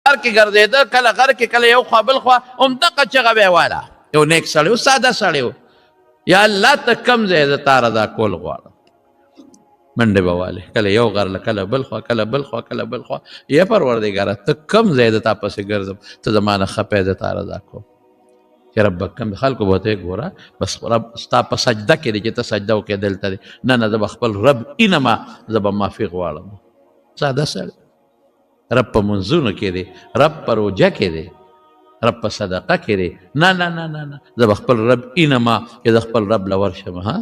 غر کې ګرځېده کله غر کې کله یو خوا بل خوا همدغه چغه به یې واله یو نیک سړی و ساده سړی و یا الله ته کم ځای زه تا رضا کول غواړم منډې به والې کله یو غر له کله بل خوا کله بل خوا کله بل خوا یا پروردګاره ته کم ځای د تا پسې ګرځم ته زما نه ښه پی زه تا رضا کوم چې رب کم خلکو به ته ګوره بس رب ستا په سجده کې دی چې ته سجده وکړې دلته دی نه نه زه به خپل رب اینما زه به معافي غواړم ساده سړی رب په منځونو کې دی رب په روژه کې دی رب په صدقه کې دی نه نه نه نه نه زه به خپل رب اینما چې زه خپل رب له ورشم ها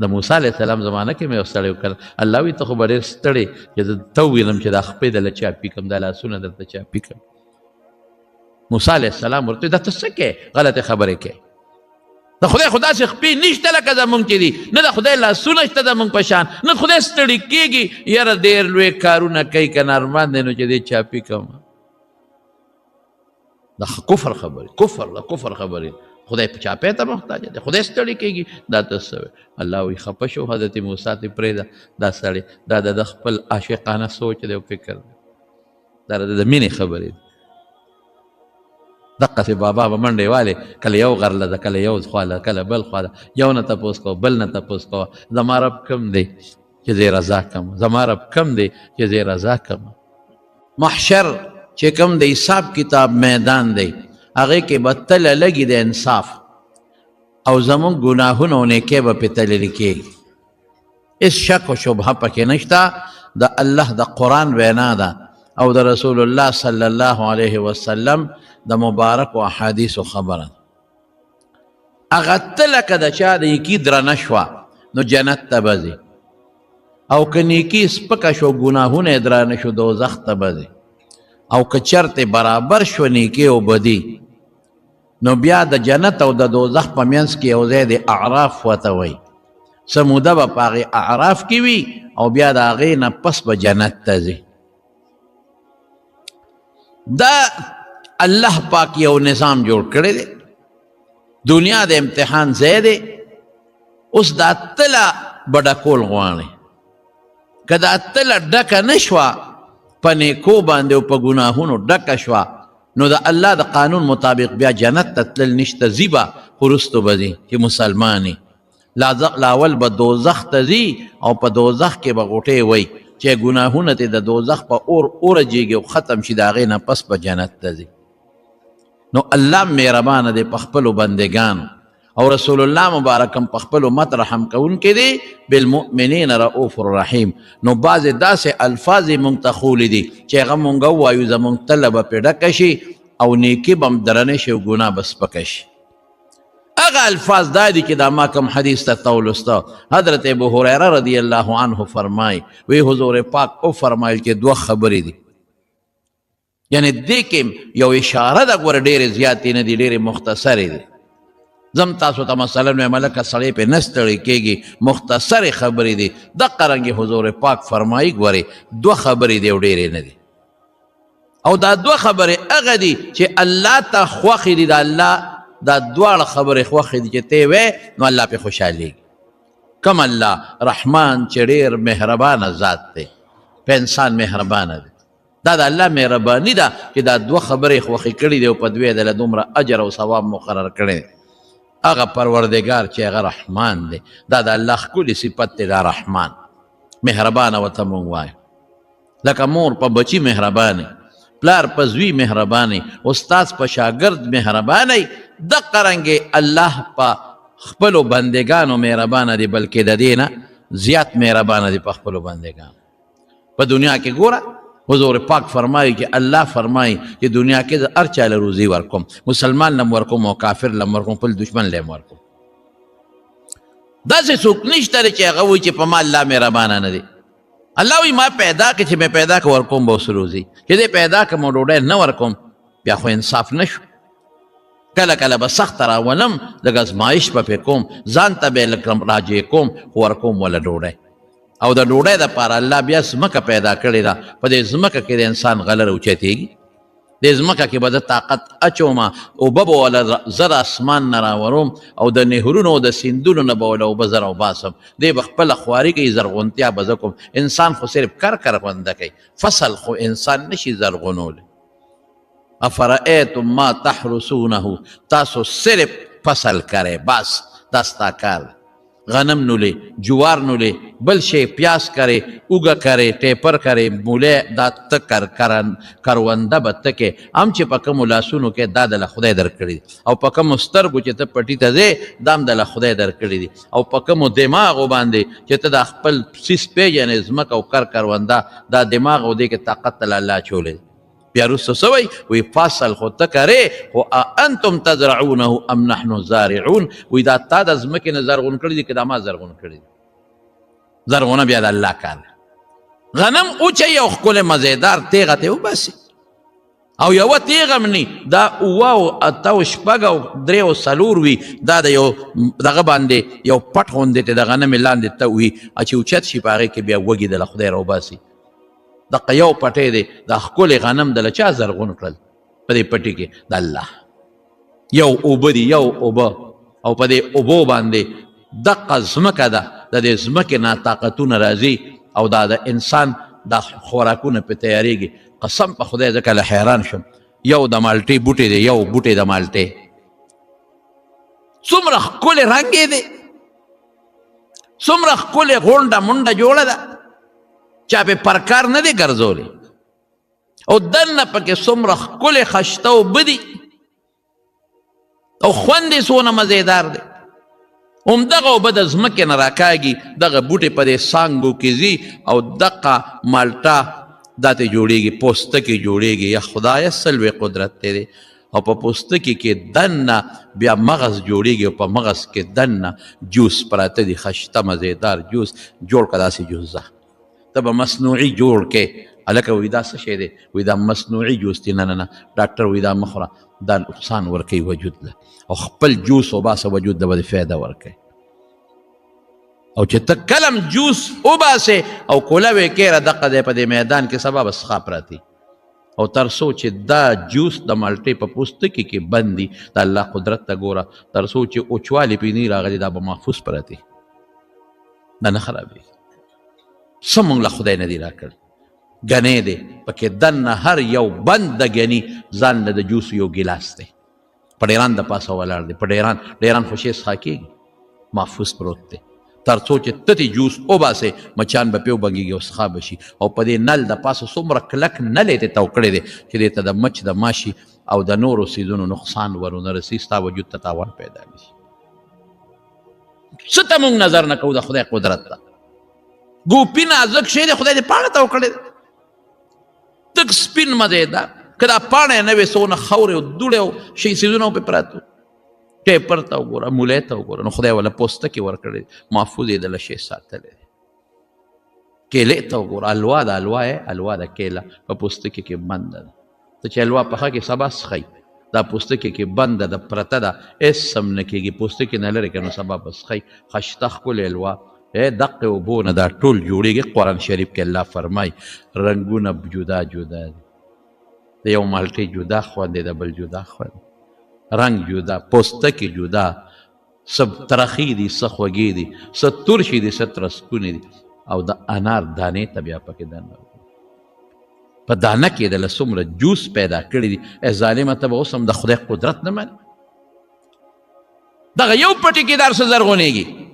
د موسی علیه السلام زمانه کې مې یو سړی وکړل الله وایي ته خو به ډېر ستړی چې زه ته ووینم چې دا خپې دله چاپي کړم دا لاسونه درته چاپي کړم موسی علیه السلام ورته دا ته څه کوې غلطې خبرې کوې د خدای خو داسې خپې نشته لکه زمونږ چې دي نه د خدای لاسونه شته زمونږ په شان نه خدای ستړي کېږي یاره ډېر لوی کارونه کوي که نه ارمان دی نو چې دی چاپي کړم د کفر خبرې کفر خبرې خدای په چاپی ته محتاج دی خدای ستړي کېږي دا ته څه الله وایي خفه شو حضرت موسی ته پرېږده دا سړی دا د خپل عاشقانه سوچ دی او فکر دی دا د مینې خبرې دی دقسې بابا به منډې والې کله یو غر له ده کله یو خوا له کله بل خوا ده یو نه تپوس کوه بل نه تپوس کوه زما رب کم دی چې زه رضا کم زما رب کم دی چې زه رضا کم محشر چې کم د حساب کتاب میدان دی هغې کې به تله لګي د انصاف او زمونږ ګناهونه او نیکۍ به پې تللي کېږي هېڅ شک و شبهه پکې نشته د الله د قرآن وینا ده او د رسول الله صلی الله علیه وسلم د مبارک و احادیثو خبره هغه تله که د چا د نیکي درنه شوه نو جنت ته به ځي او که نیکي سپکه شو ګناهونه یې درانه شو دوزخ ته به ځي او که چرته برابر شو نیکي او بدي نو بیا د جنت او د دوزخ په منځ کې یو ځای د اعراف ورته وایي سموده به په هغې اعراف کې وي او بیا د هغې نه پس به جنت ته ځي دا الله پاک یو نظام جوړ کړی دی دنیا د امتحان ځای دی اوس دا تله به ډکول غواړي که دا تله ډکه نه شوه په نیکو باندې او په ګناهونو ډکه شوه نو د الله د قانون مطابق بیا جنت ته تلل نشته ځي به خو وروستو به ځي چې مسلمان لاول به دوزخ ته ځي او په دوزخ کې به غوټې وی چې ګناهونه ته د دوزخ په اور اورجېږي او ختم شي د هغې نه پس به جنت ته ځي نو الله مهربانه دی په خپلو بندګانو او رسول الله مبارکم په خپل امت رحم کوونکی دی بالمؤمنین رؤوف الرحیم نو بعضې داسې الفاظ یې مونږ ته ښولي دي چې هغه مونږ ووایو زمونږ تله به پرې ډکه شي او نیکي به هم درنه شي او ګناه به سپکه شي هغه الفاظ دا دي چې دا ما کوم حدیث ته تولسته حضرت ابو هریره رضی الله عنه فرمای وی حضور پاک او فرمایل چې دوه خبرې دي یعنی دې کې یو اشاره ده ګوره ډېرې زیاتې نه دي ډېرې مختصرې دي زم تاسو ته مثلا نو ملکه سړی پې نه ستړی کېږي مختصرې خبرې دي دقه رنګې حضور پاک فرمایي ګورې دوه خبرې دي او ډېرې نه دي او دا دوه خبرې هغه دي چې الله ته خوښې دي د الله دا دواړه خبرې خوښې دي چې ته وې نو الله پې خوشحالېږي کم الله رحمان چې ډېر مهربانه ذات دی په انسان مهربانه دی دا د الله مهرباني ده چې دا دوه خبرې خوښې کړي دي او په دوی دله دومره اجر او ثواب مقرر کړی دی هغه پروردگار چې هغه رحمان دی دا د الله ښکلې صفت دی دا رحمان مهربانه ورته مونږ وایو لکه مور په بچي مهربانه پلار په زوی مهربانه استاد په شاګرد مهربانه دقه رنګې الله په خپلو بندګانو مهربانه دی بلکې د دې نه زیات مهربانه دی په خپلو بندګانو په دنیا کې ګوره حضور پاک فرمایي چې الله فرمایي چې دنیا کې د هر چا له روزي ورکوم مسلمان لم ورکوم او کافر لم ورکوم خپل دشمن لم ورکوم داسې څوک نشته چې هغه وایي چې په ما الله مهربانه نه دی الله وایي ما پیدا کړې چې مې پیدا کړ ورکوم به اوس روزي چې دې پیدا کړم او ډوډۍ نه ورکوم بیا خو انصاف نه شو کله کله به سخته راولم لږ ازمایش به پرې کوم ځان ته به یې لږ راجع کوم خو ورکوم وله ډوډۍ او د ډوډۍ دپاره الله بیا ځمکه پیدا کړې ده په دې ځمکه کې د انسان غله راوچتېږي د ځمکه کې به د طاقت اچومه اوبه به وله زر اسمان نه راوروم او د نهرونو او د سیندونو نه به وله اوبه زر وباسم دی به خپله خواري کوي زرغونتیا به زه کوم انسان خو صرف کرغونده کوي فصل خو انسان نشي زرغونولی افرأیتم ما تحرسونه تاسو صرف فصل کرے بس دا ستا کار غنم نولے جوار نولے بل شی پیاس کرے اوگا کرے ٹیپر کرے مولے دا تکر کرونده به تکے هم چې په کومو لاسونو کې دا دله خدای درکړي دي او په کومو سترګو چې ته پټي ته ځې دا هم دله خدای درکړي دي او په کومو دماغو باندې چې ته دا خپل سیس پیژنې ځمکه او کرونده دا دماغ او دې کې طاقت ته الله اچولی دی بیا وروسته څه وایي وایي فصل خو ته کرې خو انتم تزرعونه ام نحن زارعون وایي دا تا د ځمکې نه زرغون کړي دي که دا ما زرغون کړي دي زرغونه بیا د الله کار دی غنم اوچوي او ښکلی مزیدار تیغه ته وباسي او یوه تیغه هم نی دا اوه او اته او شپږ او درې او څلور وي دا د یو دغه باندې یو پټ غوندې ته د غنمې لاندې ته وي چې اوچت شي په هغې کې بیا وږي دله خدای راوباسي دقه یو پټی دی دا ښکلی غنم دله چا زرغون کړل په دې پټي کې د الله یو اوبه دي یو اوبه او په دې اوبو باندې دقه ځمکه ده د دې ځمکې نه طاقتونه راځي او دا د انسان دا خوراکونه پې تیارېږي قسم په خدای ځکه له حیران شم یو د مالټې بوټی دی یو بوټی د مالټې څومره ښکلی رنګ یې دی څومره ښکلی غونډه منډه جوړه ده چا پې پرکار نه دی ګرځولی او دننه پکې څومره ښکلې خشته اوبه دي او خوند یې څونه مزیدار دی همدغه اوبه د ځمکې نه راکاږي دغه بوټې په دې څانګو کې ځي او دغه مالټه دا ته جوړېږي پوستکي جوړېږي یا خدایه سلوې قدرت دی او په پوستکي کې دننه بیا مغز جوړېږي او په مغز کې دننه جوس پراته دي خشته مزیدار جوس جوړ که داسې جوس ده ته به مصنوعي جوړ کې هلکه وایي دا څه شی دی وایي دا مصنوعي جوس دی نه نه نه ډاکټر وایي دا مه خوره دا نقصان ورکوي وجود له او خپل جوس وباسه وجود له به دې فایده ورکوي او چې ته کلم جوس وباسې او کوله وې کیره دقه دی په دې میدان کې سبا به څښا پراتي او تر څو چې دا جوس د مالټې په پوستکي کې بند دي د الله قدرت ته ګوره تر څو چې اوچوالي پې نه راغلي دا به محفوظ پراتي دا نه خرابېږي څه مونږ له خدای نه دي راکړي ګنی دی پکې دننه هر یو بند د ګني ځان له د جوس یو ګیلاس دی په ډیران د پاسه ولاړ دی په ډیران خو شی څښا کېږي محفوظ پروت دی تر څو چې ته جوس وباسې مچان به پې وبنګېږي او څښا به شي او په دې نل د پاسه څومره کلک نل یې تاو کړی دی چې دې ته د مچ د ماشي او د نورو څیزونو نقصان ورونه رسي ستا وجود ته تاوان پیدا نه شي څه ته مونږ نظر نه کوو د خدای قدرت ته ګوپي نازک شی دی خدای دې پاڼه تاو کړی دی تک سپین مزیدار که دا پاڼه یې نه وې څونه خاورې او دوړې او شي څیزونه پې پراته ټیپر ته وګوره مولۍ ته وګوره نو خدای وله پوستکي ورکړی محفوظ یې دله شی ساتلی دی کیلې ته وګوره الوا د الوا د کیله په پوستکي کې بنده ده ته چې الوا پخه کې سبا څښئ دا پوستکي کې بنده ده پرته ده هېڅ هم نه کېږي پوستکي نه لرې که نو سبا به څښئ خشته ښکلې الوا دقه اوبو نه دا ټول جوړېږي قرآن شریف کې الله فرمایي رنګونه جدا جدا دي د یو مالټې جدا خوند دی د بل جدا خوند رنګ جدا پوستکي جدا څه ترخي دي څه خوږې دي څه ترشي دي څه ترسکونې دي او د انار دانې ته بیا پکې دننه په دانه کې دله څومره جوس پیدا کړي دي ظالمه ته به اوس هم د خدای قدرت نه مني دغه یو پټي کې در څه زرغونېږي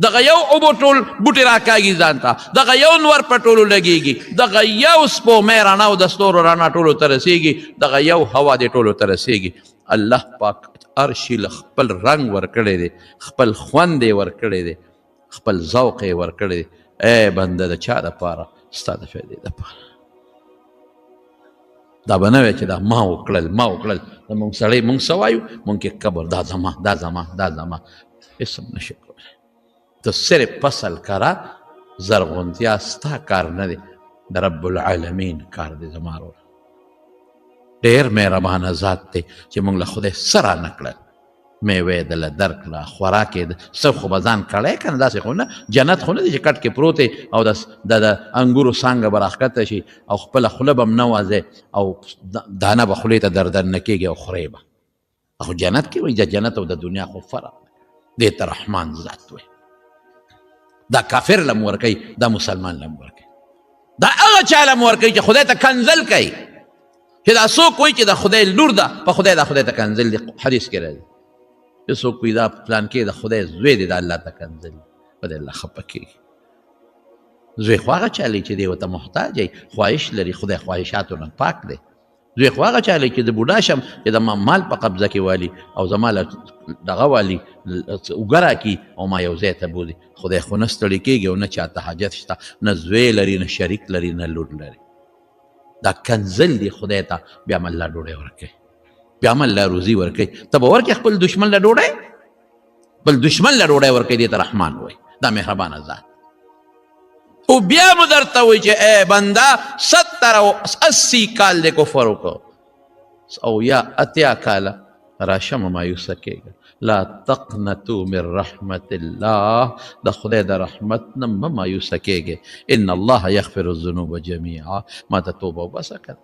دغه یو اوبو ټول بوټي راکاږي ځان ته دغه یو نور په ټولو لګېږي دغه یو سپومۍ رڼا او د ستورو رڼا ټولو ته رسېږي دغه یو هوا دې ټولو ته رسېږي الله پاک هر شي له خپل رنګ ورکړی دی خپل خوند یې ورکړی دی خپل ذوق یې ورکړی دی ای بنده د چا دپاره ستا د فایدې دپاره دا به نه وی چې دا ما وکړل د مونږ سړی مونږ څه وایو مونږ کې قبر دا زما هېڅ هم نشي کولی ته صرف فصل کرا زرغونتیا ستا کار نه دی د رب العالمین کار دی زما ډېر مهربانه ذات دی چې مونږ له خدای څه رانه کړل میوې دله درکړه خوراک یې څه خو به ځان کړی که نه داسې خو نه جنت خو نه دی چې کټ کې پروت او د انګورو څانګه به راښکته شي او خپله خوله به هم نه وځې او دانه به خولې ته دردن نه کېږي او خورې به خو جنت کې وایي د جنت او د دنیا خو فرق دی دې ته رحمان ذات وایي دا کافر لم ورکوي دا مسلمان لم ورکوي دا هغه چا لم ورکوي چې خدای ته کنزل کوي چې دا څوک وایي چې د خدای لور ده په خدای دا خدای ته کنزل دی حدیث کې راځي چې څوک وایي دا پلان کې د خدای زوی دی د الله ته کنزل په دې الله خفه کېږي زوی خو هغه چا دی چې دی ورته محتاج دی خواهش لري خدای خواهشاتو نه پاک دی زوی خو هغه چا دی چې د بوډا شم چې د ما مال په قبضه کې والي او زما له دغه والي اوږه راکړي او ما یو ځای ته بولي خدای خو نه ستړي کېږي او نه چاته حاجت شته نه زوی لري نه شریک لري نه لور لري دا کنزل دی خدای ته بیا هم الله ډوډۍ ورکوي بیا هم الله روزي ورکوي ته به ورکړې خپل دشمن له ډوډۍ بل دشمن له ډوډۍ ورکوي دې ته رحمان وایي دا مهربانه ذات او بیا مو درته وایي چې ای بنده 70 کال د کفر وکړو او یا اتیا کاله راشه مه مایوسه کېږه لا تقنطوا من رحمت الله د خدای د رحمت نه مه مایوسه کېږئ ان الله یغفر الذنوب جمیعا ما ته توبه وباسه که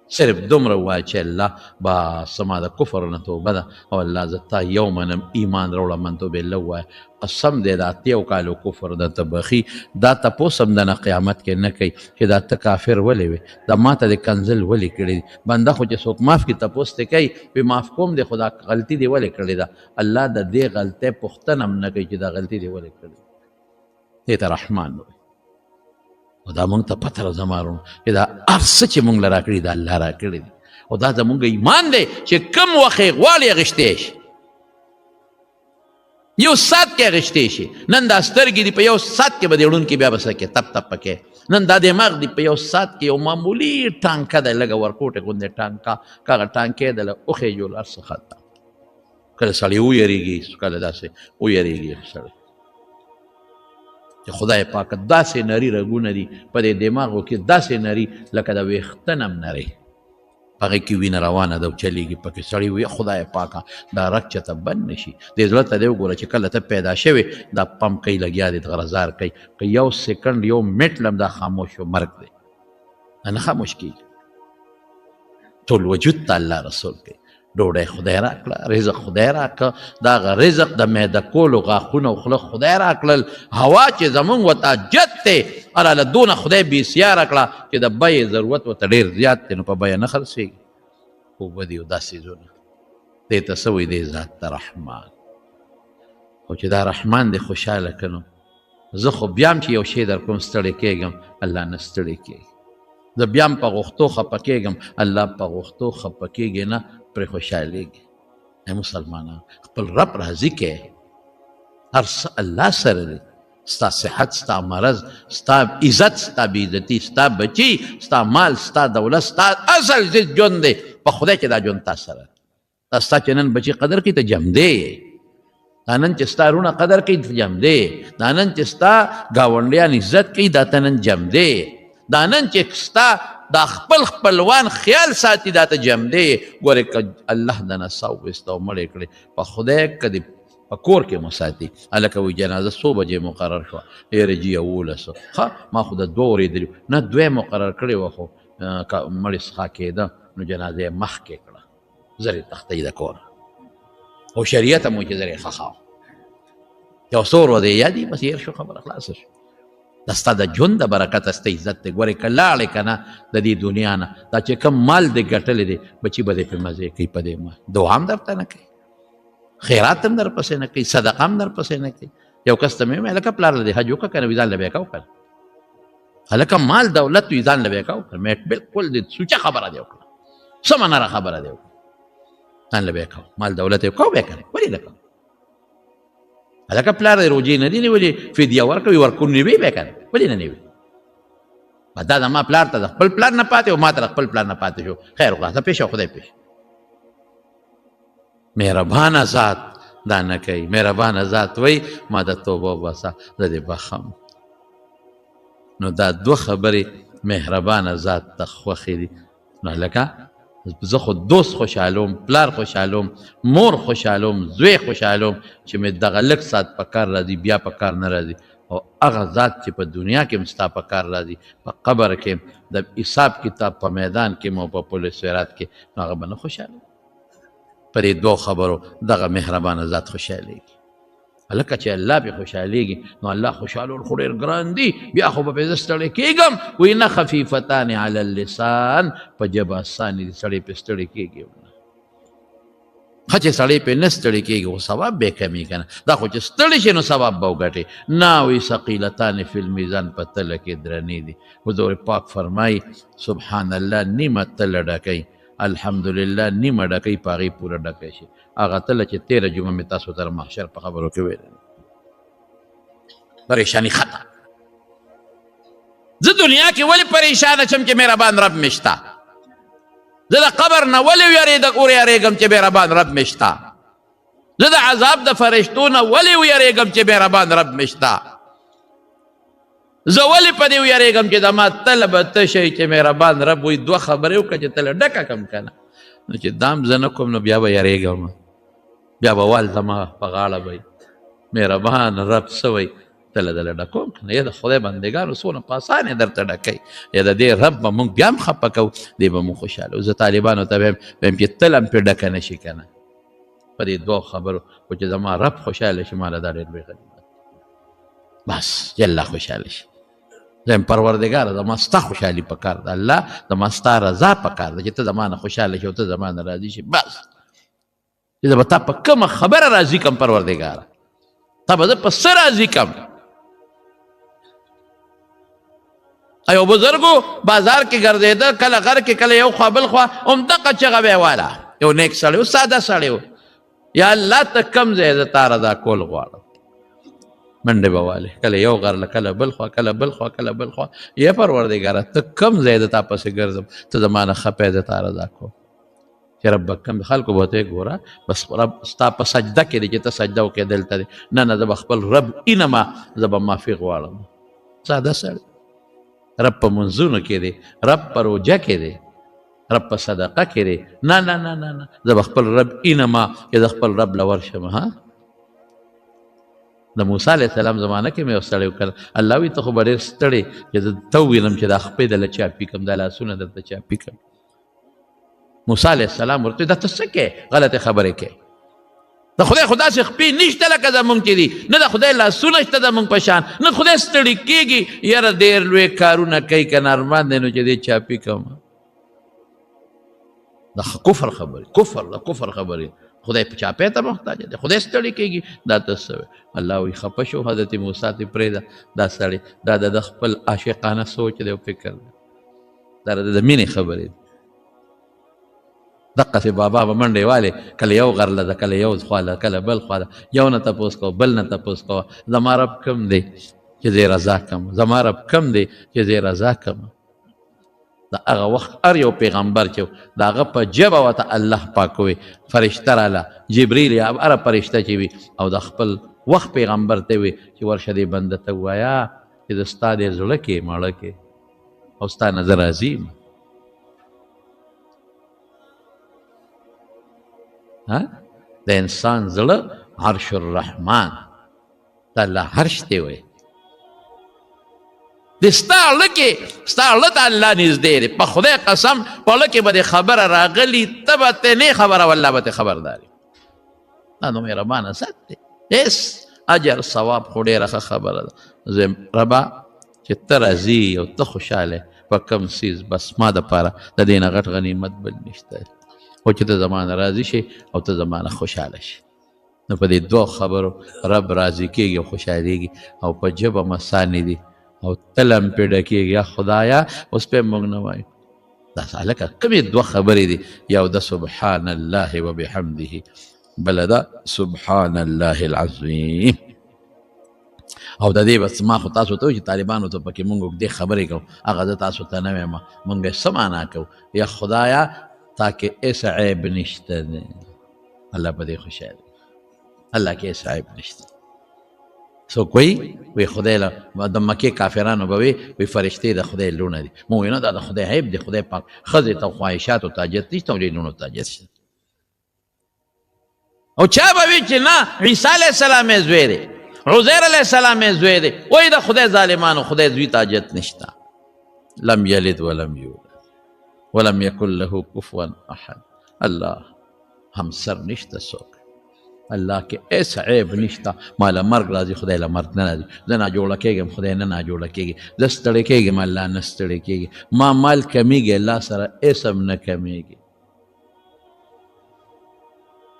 صرف دومره ووایه چې الله بس ما د کفر نه توبه ده او الله زه تا یو منم ایمان راوړه منتو بالله ووایه قسم دی د اتیو کالو کفر درته بخي دا تپوس هم د نه قیامت کې نه کوي چې دا ته کافر ولې وې دا ما ته د کنزل ولې کړی دی بنده خو چې څوک معاف کړي تپوس ترې کوي وی معاف کوم دی خو دا غلطي دې ولې کړې ده الله د دې غلطۍ پوښتنه هم نه کوي چې دا غلطي دې ولې کړې دې ته رحمان وایي او دا مونږ ته پته راځه مارو چې دا هر څه چې مونږ له راکړي دا الله راکړي دي او دا زمونږ ایمان دی چې کوم وخت یې غواړي اخیستی شي یو ساعت کې اخیستی شي نن دا سترګې دي په یو ساعت کې به دې ړوند کې بیا به څه کې تپ تپ پکې نن دا دماغ دی په یو ساعت کې یو معمولي ټانکه ده لږه ورکوټې غوندې ټانکه که هغه ټانکې ده له اوښې جوړ هر څه ختم کله سړی ویرېږي کله داسې ویرېږي سړی چې خدای پاک داسې نري رګونه دي په دې دماغو کې داسې نري لکه د ویښتن هم نري هغې کې وینه روانه ده او چلیږي پکې سړی وي خدای پاکه دا رګ چېته بند نه شي دې زړه ته دې وګوره چې کله ته پیدا شوې دا پمپ کوي لګیا دی غرزار کوي که یو سیکنډ یو منټ لم دا خاموش و مرګ دی نه خاموش کېږي ټول وجود ته الله رسول کوي ډوډۍ خدای راکړه رزق خدای راکړه دا هغه رزق د معده کولو غاښونه او خوله خدای راکړل هوا چې زمونږ ورته جد دی هله دونه خدای بېسیاره کړه چې د بیې ضرورت ورته ډېر زیات دی نو په بیه نه خرڅېږي اوبه دي او دا څیزونه دې ته څه وایي دې ذات ته رحمان او چې دا رحمان دې خوشحاله که نو زه خو بیا هم چې یو شی در کوم ستړی کېږم الله نه ستړی کېږي زه بیا هم په غوښتو خفه کېږم الله په غوښتو خفه کېږي نه پرې خوشحالېږي ای مسلمانان خپل رب راضي کې هر څه الله سره دی ستا صحت ستا مرض ستا عزت ستا بېعزتي ستا بچي ستا مال ستا دولت ستا اصل ژوند دی په خدای چې دا ژوند تا سره دا ستا چې نن بچي قدر کوي ته جمدی یې دا نن چې ستا رونه قدر کوي ته جمدی یې دا نن چې ستا ګاونډیان عزت کوي دا ته نن جمدی یې دا نن چې ستا دا خپل خپلوان خیال ساتي دا ته جمدی یې ګورې که الله د نڅا وویسته او مړې کړې په خدای که دې په کور کې مو ساتي هلکه وایي جنازه څو بجې مقرر شوه یاره جي 11 ښه ما خو د 2 اورېدلي نه 2 مقرر کړې وه خو مړې څښا کېده نو جنازه یې مخکې کړه زر یې تختوي د کوره او شریعت هم وایي چې زر یې خښاوه یو څو ورځې یادي بس هېر شو خبره خلاصه شو دا ستا د ژوند د برکته ستا عزت دی ګورې که لاړې که نه د دې دنیا نه دا چې کوم مال دې ګټلی دی بچي به دې پرې مزې کوي په دې مال دعا هم درته نه کوي خیرات هم در پسې نه کوي صدقه هم در پسې نه کوي یو کس ته مې ویل هلکه پلار له دې حج وکړه که نه وي ځان له بیا کوه که نه هلکه مال دولت وي ځان له بیا کوه که نه مې بلکل دې سوچه خبره دې وکړه سمه نره خبره دې وکړه ځان له بیا کوه مال دولت یې کوه بیا که نه ولې نه کوه هلکه پلار دې روجې نه دي نیولې فدیه ورکوي ورکون نه وي بیا که نه ولې نه وي دا زما پلار ته د خپل پلار نه پاتې او ما ته د خپل پلار نه پاتې شو خیر وکړه ته پېښه خدای پېښ مهربانه ذات دا نه کوي مهربانه ذات وایي ما د توبه وباسه زه دې بخم نو دا 2 خبرې مهربانه ذات ته خوښې دي نو هلکه زه خو دوست خوشحالوم، پلار خوشحالوم، مور خوشحالوم، زوی خوشحالوم چې مې دغه لږ ساعت په کار راځي بیا په کار نه راځي. او هغه ذات چې په دنیا کې هم ستا په کار راځي، په قبر کې د حساب کتاب په میدان کې مو په پل صراط کې، نو هغه به نه خوشحاله. په دې دوو خبرو دغه مهربانه ذات خوشحالېږي. هلکه چې الله پې خوشحالېږي نو الله خوشحالول خو ډېر ګران دي، بیا خو به پې زه ستړی کېږم. وایي نه خفیفتان علی اللسان، په ژبه اسانې دي، سړی پې ستړی کېږي نه. ښه چې سړی پې نه ستړی کېږي خو ثواب به یې کمي که نه، دا خو چې ستړی شي نو ثواب به وګټې. نه وایي ثقیلتان فی المیزان، په تله کې درنې دي. حضور پاک فرمایي سبحان الله نیمه تله ډکوي، الحمدلله نیمه ډکوي، په هغې پوره ډکی شي. هغه تله چې تېره جمعه مې تاسو ته محشر په خبرو کې ویل، پریشانی ختم. زه دنیا کې ولې پریشانه شم چې مهربان رب مې شته؟ زه د قبر نه ولې ویرېږم چې مهربان رب مې شته؟ زه د عذاب د فرشتو نه ولې ویرېږم چې مهربان رب مې شته؟ زه ولې په دې ویرېږم چې زما تله به تشی چې مهربان رب وایي دوه خبرې وکړه چې تله ډکه کړم که نه، نو چې دام زه نه کوم نو بیا به یریږم، بیا به وال زما په غاړه به مهربان رب څه وایي تله دله ډکوم که نه. یا د خدای بندګانو څونه په اسانې درته ډکوي، یا د دې رب به مونږ بیا هم خفه کوو، دی به مونږ خوشحاله. زه طالبانو ته به وایم چې تله هم پرې ډکه نه شي که نه، په دې دوو خبرو. خو چې زما رب خوشحاله شي ماله دا ډېر لوی غنیمت، بس چې الله خوشحاله شي. زم پروردگار زما ستا خوشحالي پکار ده، الله زما ستا رضا پکار ده چې ته زما نه خوشحاله شي او ته زما نه راضي شي. بس چې زه به تا په کومه خبره راضي کړم پروردګاره، تا به زه په څه راضي کړم. یو بزرګو بازار کې ګرځېده، کله غر کې کله یو خوا بل خوا، همدغه چغه به یې واله. یو نیک سړی و، ساده سړی و. یا الله ته کوم ځای زه تا رضا کول غواړم، منډې به والې، کله یو غر کله بل خوا، کله بل خوا، کله بل خوا. یا پروردګاره ته کوم ځای د تا پسې ګرځم، ته زما نه خپې د تا رضا کوم. چې رب کوم خلکو به ته ګوره، بس رب ستا په سجده کې دی چې ته سجده وکړې دلته دی. نه نه، زه به خپل رب اینما زه به معافي غواړم. ساده سړی، رب په منځونو کې دی، رب په روژه کې دی، رب په صدقه کې دی. نه نه نه نه نه، زه به خپل رب اینما چې د خپل رب له ورشم. ها د موسی علیه السلام زمانه کې مې یو سړی وکړ، الله وایي ته خو به ډېر ستړی چې زه ته ووینم چې دا خپې دله چاپي کړم، دا لاسونه درته چاپي کړم. موسی علیه السلام ورته دا ته څه کوې؟ غلطې خبرې کوې. د خدای خو داسې خپې نشته لکه زمونږ چې دي، نه د خدای لاسونه شته زمونږ په شان، نه خدای ستړي کېږي. یاره ډېر لوی کارونه کوي که نه، ارمان دی نو چې دې چاپي کړم. د کفر خبرې، کفر د کفر خبرې، خدای په چاپې ته محتاج دی، خدای ستړي کېږي. دا ته څه وایي؟ الله وایي خفه شو، حضرت موسی ته پرېږده دا سړی، دا د خپل عاشقانه سوچ دی او فکر دی، دا د مینې خبرې دي. دقسې بابا به منډې والې، کله یو غر له ده، کله یو خوا له، کله بل خوا ده، یو نه تپوس کوه بل نه تپوس کوه. زما رب کم دی چې زه یې رضا کړم، زما رب کم دی چې زه یې رضا کړم. د هغه وخت هر یو پیغمبر چې د هغه په ژبه ورته الله پاک وي، فرشته راله، جبریل یا هره فرشته چې وي، او د خپل وخت پیغمبر ته وي چې ورشه دې بنده ته ووایه چې د ستا دې زړه کې ماړه کې او ستا نه زه راضي یم. د انسان زړه عرش الرحمن د الله عرش دی وی. د ستا زړه کې ستا زړه ته الله نږدې دی. په خدای قسم په زړه کې به دې خبره راغلي، ته به ترې نه خبره والله به ترې خبرداري. دا نو مهربانه ذات دی، هېڅ اجر ثواب خو ډېره ښه خبره ده. زه ربه چې ته راضي او ته خوشحاله په کوم څیز، بس ما دپاره د دې نه غټ غنیمت بل نشته. او چې ته زما نه راضي شي او ته زما نه خوشحاله شي، نو په دې دوه خبرو رب راضي کېږي او خوشحالېږي. او په ژبه مسانې دي او تل هم پرې ډکېږي. یا خدایه اوس پې موږ نه وایو. دا هلکه کومې دوه خبرې دي؟ یو ده سبحان الله وبحمده، بله ده سبحان الله العظیم. او د دې بس ما خو تاسو ته وایي چې طالبانو ته پکې مونږ اوږدې خبرې کوو، هغه زه تاسو ته نه وایم، مونږ یې څه معنا کوو؟ یا خدایه تا کې هېڅ عیب نشته دی، الله په دې خوشحاله، الله کې هېڅ عیب نشته. څوک وی خدای له د مکې کافرانو به وی فرشتې د خدای لوڼه دي مو وی نه دا د خدای عیب دی خدای پاک ښځې ته خواهشاتو ته حاجت نشته او لوڼو ته حاجت شته او چا به وی چې نه عیسی علیه السلام یې زوی دی عزیر علیه السلام یې زوی دی وایي د خدای ظالمانو خدای زوی ته حاجت نشته لم یلد ولم یولد ولم یکن له کفوا احد الله همسر نشته څوک الله کې ایس عیب نشته ما له مرګ راځي خدای له مرګ نه راځي زه ناجوړه کېږم خدای نه ناجوړه کېږي زه ستړی کېږم الله نه ستړی کېږي ما مال کمیږي الله سره ایس هم نه کمیږي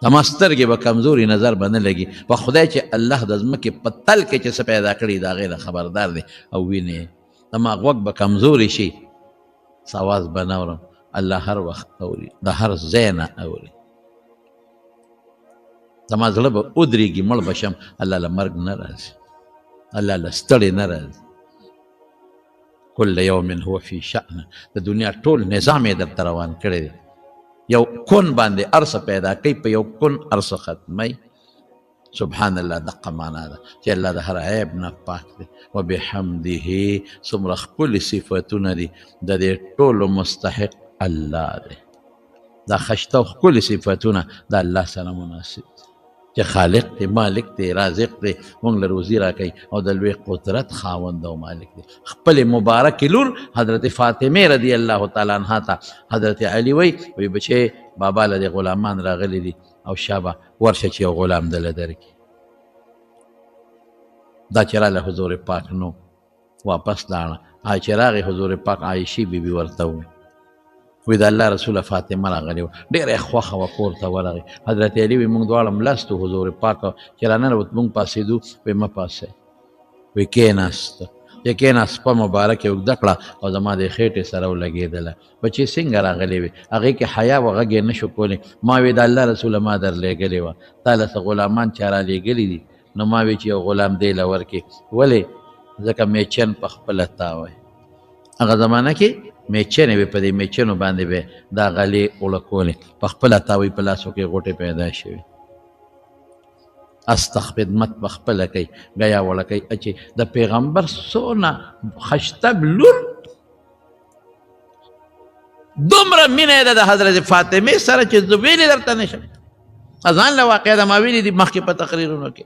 زما سترګې به کمزوري نظر به نه لګي په خدای چې الله د ځمکې په تل کې چې څه پیدا کړي د هغې نه خبردار دی او وینې زما غوږ به کمزوري شي سواز به نه اورم الله هر وخت اوري د هر ځای نه اوري زما زړه به ودرېږي مړ به شم الله له مرګ نه راځي الله له ستړې نه راځي کل یوم هو فی شأن د دنیا ټول نظام یې درته روان کړی دی یو کن باندې ارس پیدا کوي په یو کن ارس ختمی سبحان الله دقه معنا ده چې الله د هر عیب نه پاک دی وبحمده څومره ښکلي صفتونه دي د دې ټولو مستحق الله دی دا خشته او ښکلي صفتونه د الله سره مناسب دي چې خالق دی مالک دی رازق دی موږ له روزي راکوي او د لوی قدرت خاوند او مالک دی خپلې مبارکې لور حضرت فاطمې رضی الله تعالی عنها ته حضرت علي وی بچې بابا له دې غلامان راغلي دي او شابه ورشه چې یو غلام دله درکړي دا چې راله حضور پاک نو واپس لاړه چې راغی حضور پاک عایشې بیبي ورته وویل وی د الله رسوله فاطمه راغلې وه ډېره یې خوښه وه کور ته ورغی حضرت علي وی موږ دواړه ملستو حضور پاک چې راننوت موږ پاسېدو وی مه پاسئ وی کېناسته چې کېناست په مبارک یې اوږده کړه او زما د خېټې سره ولګېدله بچې څنګه راغلې وې هغې کې حیا و غږ یې نه شو کولی ما وی د الله رسوله ما درلېږلې وه تا له څه غلامان چا رالېږلي دي نو ما وی چې یو غلام دی له ورکې ولې ځکه میچن په خپله تا وی هغه زمانه کې میچنې وې په دې میچنو باندې به دا غلې اوړه کولې په خپله تاوی په لاسو کې غوټې پیدا شوې استخ خدمت په خپله کوي ګیا وړه کوي چې د پیغمبر څونه خشتب لور دومره مینه یې ده د حضرت فاطمې سره چې زه ویلې درته نه شم ځان له واقعه د ما ویلي دي مخکې په تقریرونو کې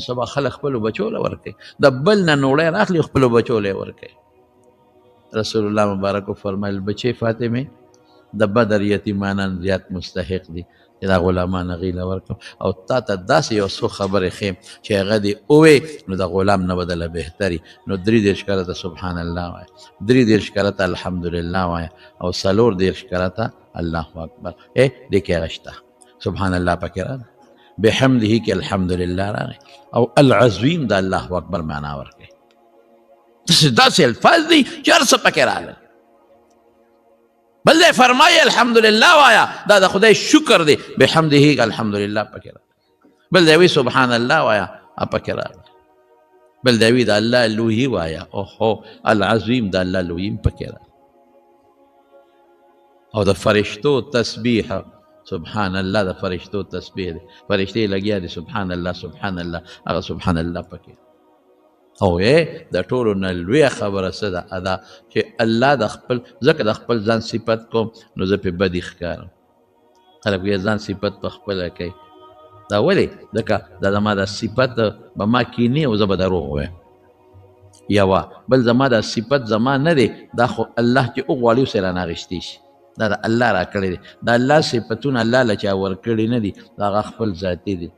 سبا خلک خپلو بچو له ورکوي د بل نه نوړی راخلي خپلو بچو له یې ورکوي رسول الله مبارک فرمایل بچې فاطمه د بدر یتیمانان زیات مستحق دي چې دا غلامان هغې له ورکړم او تا ته داسې یو څو خبرې ښیم چې هغه دې ووې نو د غلام نه بدله بهتري نو 33 کرته سبحان الله وایه 33 کرته الحمدلله وایه او 34 کرته الله اکبر دې کې هغه شته سبحان الله پکې راغی بحمده کې الحمدلله راغی او العظیم د الله اکبر معنا ورکوي داسې الفاظ دي چې هر څه پکې راغلی بل دی فرمایي الحمدلله وایا دا د خدای شکر دی بحمده الحمدلله پکې راغلی بل دی وی سبحان الله وایا پکې راغلی بل دی وی د الله لویي وایا اوهو العظیم د الله لویي پکې راغلی او د فرشتو تسبیح سبحان الله د فرشتو تسبیح دی فرشتې لګیا دي سبحان الله هغه سبحان الله پکې او د ټولو نه لویه خبره څه ده ادا چې الله د خپل ځکه د خپل ځان صفت کوم نو زه پې بدي ښکارم خلک وایي ځان صفت په خپله کوي دا ولې ځکه دا زما د صفت به ما کینې او زه به دروغ وایم یوه بل زما د صفت زما نه دی دا خو الله چې وغواړي اوس یې رانه اخیستی شي دا د الله را کړی دی د الله صفتونه الله له چا ورکړي نه دي دا هغه خپل ذاتي دي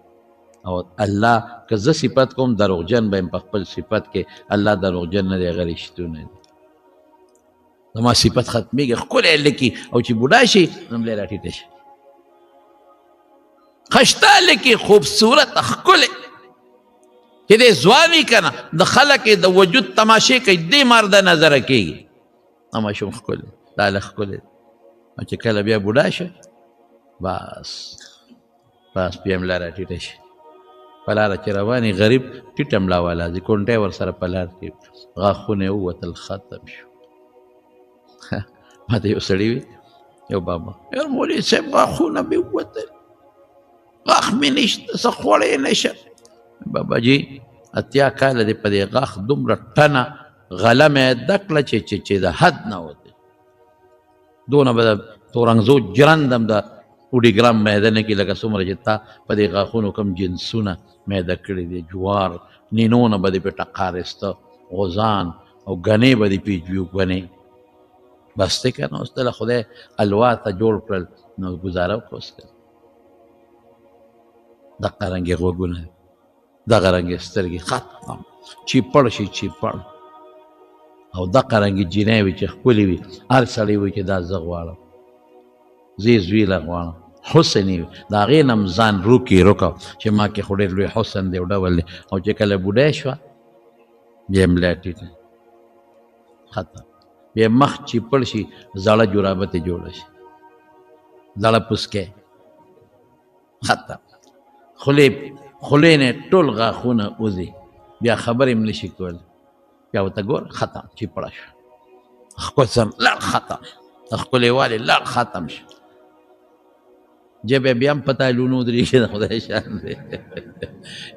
او الله که زه صفت کوم دروغجن به یم په خپل صفت کې الله دروغجن نه دی هغه رښتونه دي زما صفت ختمیږي ښکلی لیکي او چې بوډا شي نملی راټیټه شي خشته لیکي خوبصورت ښکلی چې دی ځوان وي که نه د خلک د وجود تماشې کوي دې مرده نظره کېږي دا ماشوم ښکلی دا هلک ښکلی او چې کله بیا بوډا شه بس بیا ملا راټیټه شي په لاره چې روانې غریب ټیټه ملا والا ځي کونټی ورسره په لار کې غاښونه یې ووتل ختم شو ما ته یو سړي وي یو بابا یار مولوي صاحب غاښونه مې ووتل غاښ مې نشته څه خوړی نه شم بابا جي اتیا کاله دې په دې غاښ دومره ټنه غله معده کړه چې د حد نه وتې دونه به د تورنګزو جرند هم د اوډیګرام معده نه کړي لکه څومره چې تا په دې غاښونو کوم جنسونه معده کړي دي جوار نینونه به دې پې ټقارسته غوزان او ګنې به دې پیجوي ګنې بس دی که نه اوس دله خدای الواته جوړ کړل نو ګزاره وکړه اوس که دغه رنګې غوږونه دغه رنګې سترګې ختم چیپړ شي چیپړ او دغه رنګې جینۍ وي چې ښکلې وي هر سړی وایي چې دا زه غواړم زه یې زویله غواړم حسن یې د هغې نه م ځان روکې روکه چې ما کې خو ډېر لوی حسن دی او ډول دی او چې کله بوډۍ شوه بیا یې ملا ټیټه ختم بیا مخ چیپړ شي زړه جرابه ترې جوړه شي زړه پوسکی ختم خولې نه ټول غاښونه وځي بیا خبرې هم نشي کولی بیا ورته ګوره ختم چیپړه شوه ښکل سم لړ ختم ښکلې والې لړ ختم شو جبې بیا هم په تایلونو ودرېږي د خدای شان دی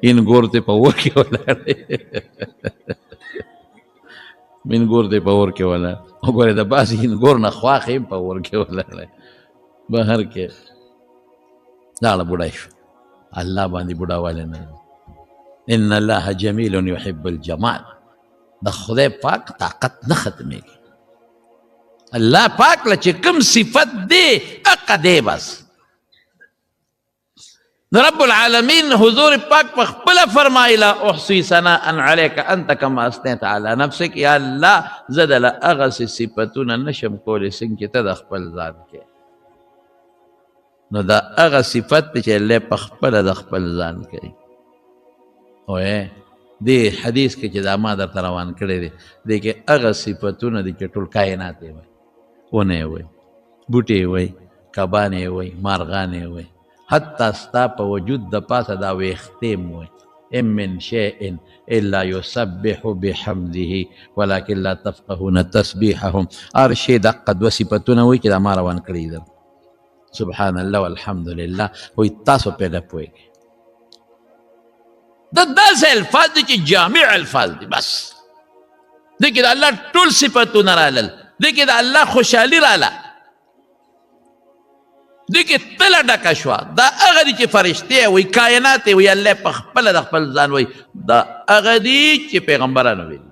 اینګور ته په اور کې ولاړ دی اینګور ته په اور کې ولاړ وګورې د بعضې اینګور نه خواښې هم په اور کې ولاړ دی بهر کې لاړه بوډۍ شو الله باندې بوډاوالی نه ان الله جمیل یحب الجمال د خدای پاک طاقت نه ختمېږي الله پاک له چې کوم صفت دی هغه دی بس رب العالمین حضور پاک په خپله فرمایله احصي ثناء علیک انت کما اثنیت علی نفسک یا الله زه دله هغسې صفتونه نشم کولی څنګه چې ته د خپل ځان کې نو دا هغه صفت دی چې الله په خپله د خپل ځان کوي وایې دې حدیث کې چې دا ما درته روان کړی دی دې کې هغه صفتونه دي چې ټول کائنات یې وایي ونه یې وایي بوټي یې وایي کبان یې وایي مارغان یې وایي حتی ستا په وجود د پاسه دا ویښتې م وایي ان من شیء الا یسبح بحمده ولکن لا تفقهون تسبیحهم هر شی دقه دوه صفتونه وایي چې دا ما روان کړي دي سبحان الله والحمد لله وایي تاسو پرې نه پوهېږئ دا داسې الفاظ دي چې جامع الفاظ دي بس دې کې د الله ټول صفتونه رالل دې کې د الله خوشحالي راله دې کې تله ډکه شوه دا هغه دي چې فرشتې وایي کائنات یې وایي الله په خپله د خپل ځان وایي دا هغه دي چې پیغمبرانو ویلي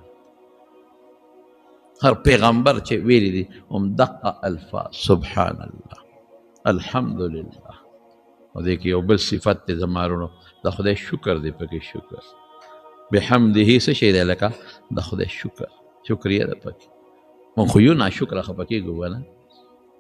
هر پیغمبر چې ویلي دي هم دقه الفاظ سبحان الله الحمد لله او دې کې یو بل صفت دی زما وروڼو د خدای شکر دی پکې شکر بحمده څه شی دی لکه د خدای شکریه ده پکې مونږ خو یو ناشکره خفه کېږو به نه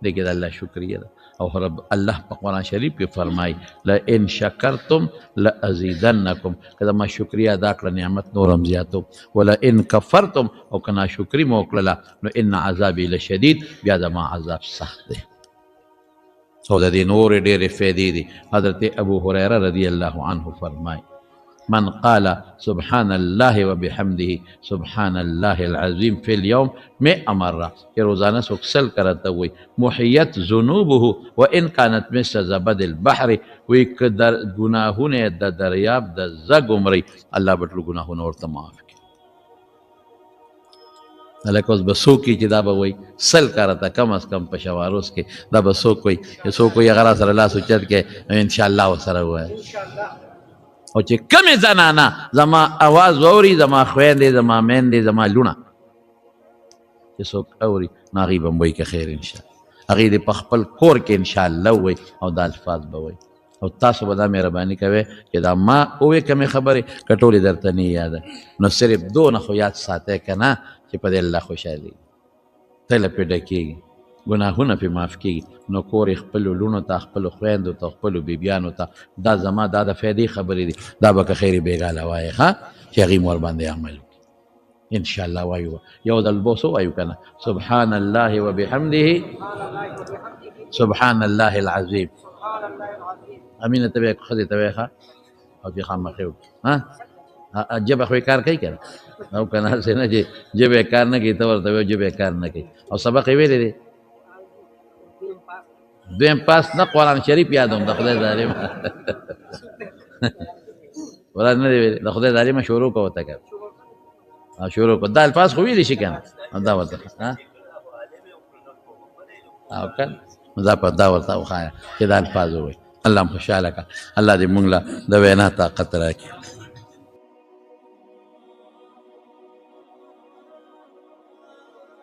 دې کې د الله شکریه ده او رب الله په قرآن شریف کې فرمایي لئن شکرتم لازیدنکم که زما شکریه ادا کړه نعمت نور هم زیاتوم ولئن کفرتم او که ناشکري مو وکړله نو ان عذابي لشدید بیا زما عذاب سخت دی او د دې نورې ډېرې فایدې دي حضرت ابو هریره رضی الله عنه فرمایي من قال سبحان الله وبحمده سبحان الله العظيم في اليوم 100 مرة کہ روزانہ سکسل کرتا ہوئی محیت ذنوبه وان كانت مثل زبد البحر وی در گناہوں نے دریاب د زگ عمری اللہ بٹل گناہوں اور معاف کی لکه اوس به څوک چې دا به وایي سل کارته کم از کم په شواروس کې دا به څوک وایي چې څوک وایي هغه را سره لاس اوچت کې انشاءالله ورسره ووایه او چې کمې زنانه زما اواز واوري زما خویندې زما میندې زما لونه چې څوک اوري نو هغوی به م وایي که خیر انشاءالله هغوی دې په خپل کور کې انشاءالله ووایي او دا الفاظ به وایي او تاسو به دا مهرباني کوئ چې دا ما ووایې کمې خبرې که ټولې درته نه یاده نو صرف دونه خو یاد ساتئ که نه چې په دې الله خوشحالي تله پې ډکېږي ګناهونه پې معاف کېږي نو کور یې خپلو لوڼو ته خپلو خویندو ته خپلو بیبیانو ته دا زما دا د فایدې خبرې دي دا به که خیر بېګاله وایې ښه چې هغوی م ورباندې عمل وکړي انشاءالله وایو یو ځل به څه وایو که نه سبحان الله وبحمده سبحان الله العظیم امینه ته به یې ښځې ته وایې ښه او چې خامخې وکړي ژبه خو یې کار کوي که نه او که نه هسې نه چې ژبه یې کار نه کوي ته ورته وایې ژبه یې کار نه کوي او سبق یې ویلی دی دویم پاس نه قرآن شریف یادوم د خدای ظالم ولا نه دی ویلي د خدای د عالمه شروع کوه ته که شروع کو دا الفاظ خو ویلی شي که نه دا ورته او که دا ورته وښایه چې دا الفاظ ووایي الله هم خوشحاله کړه الله دې مونږ له د وینا طاقت راکړي